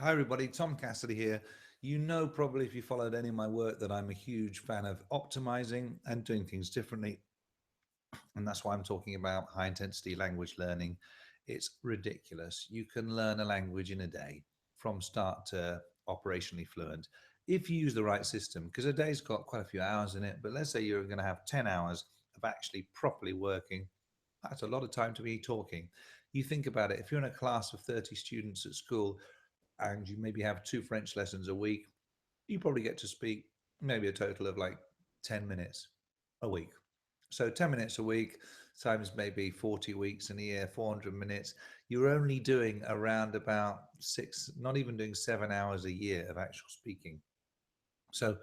Hi, everybody. Tom Cassidy here. You know, probably if you followed any of my work, that I'm a huge fan of optimizing and doing things differently. And that's why I'm talking about high intensity language learning. It's ridiculous. You can learn a language in a day from start to operationally fluent if you use the right system, because a day's got quite a few hours in it. But let's say you're going to have 10 hours of actually properly working. That's a lot of time to be talking. You think about it, if you're in a class of 30 students at school, and you maybe have two French lessons a week, you probably get to speak maybe a total of like 10 minutes a week. So 10 minutes a week times maybe 40 weeks in a year, 400 minutes. You're only doing around about six, not even doing 7 hours a year of actual speaking. So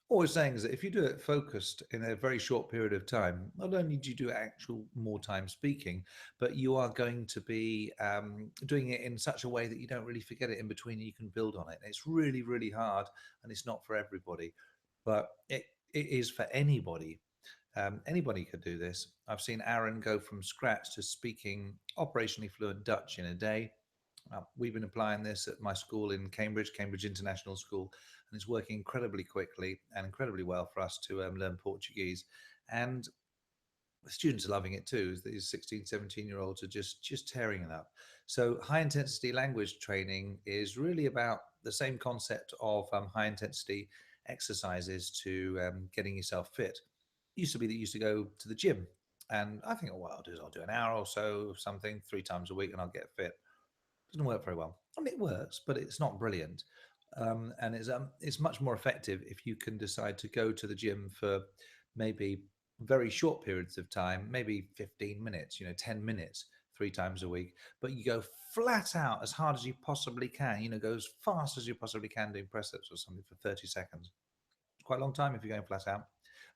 all we're saying is that if you do it focused in a very short period of time, not only do you do actual more time speaking, but you are going to be doing it in such a way that you don't really forget it in between and you can build on it. It's really, really hard and it's not for everybody, but it is for anybody. Anybody could do this. I've seen Aaron go from scratch to speaking operationally fluent Dutch in a day. We've been applying this at my school in Cambridge, Cambridge International School, and it's working incredibly quickly and incredibly well for us to learn Portuguese. And the students are loving it too. These 16, 17 year olds are just tearing it up. So high intensity language training is really about the same concept of high intensity exercises to getting yourself fit. It used to be that you used to go to the gym, and I think, oh, what I'll do is I'll do an hour or so of something 3 times a week and I'll get fit. Doesn't work very well. I mean, it works, but it's not brilliant. And it's much more effective if you can decide to go to the gym for maybe very short periods of time, maybe 15 minutes, 10 minutes, 3 times a week, but you go flat out as hard as you possibly can, go as fast as you possibly can doing press ups or something for 30 seconds. It's quite a long time if you're going flat out.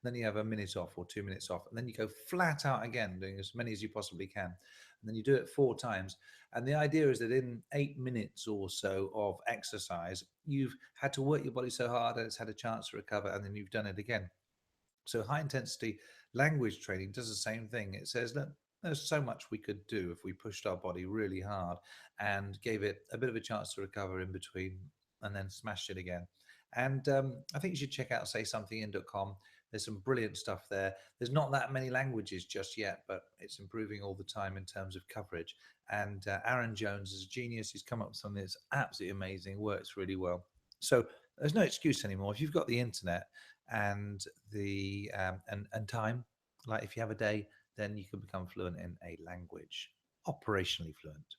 Then you have a minute off or 2 minutes off, and then you go flat out again, doing as many as you possibly can. And then you do it 4 times. And the idea is that in 8 minutes or so of exercise, you've had to work your body so hard that it's had a chance to recover, and then you've done it again. So high intensity language training does the same thing. It says, look, there's so much we could do if we pushed our body really hard and gave it a bit of a chance to recover in between and then smashed it again. And I think you should check out saysomethingin.com. There's some brilliant stuff there. There's not that many languages just yet, but it's improving all the time in terms of coverage. And Aaron Jones is a genius. He's come up with something that's absolutely amazing, works really well. So there's no excuse anymore. If you've got the internet and and time, like if you have a day, then you can become fluent in a language, operationally fluent.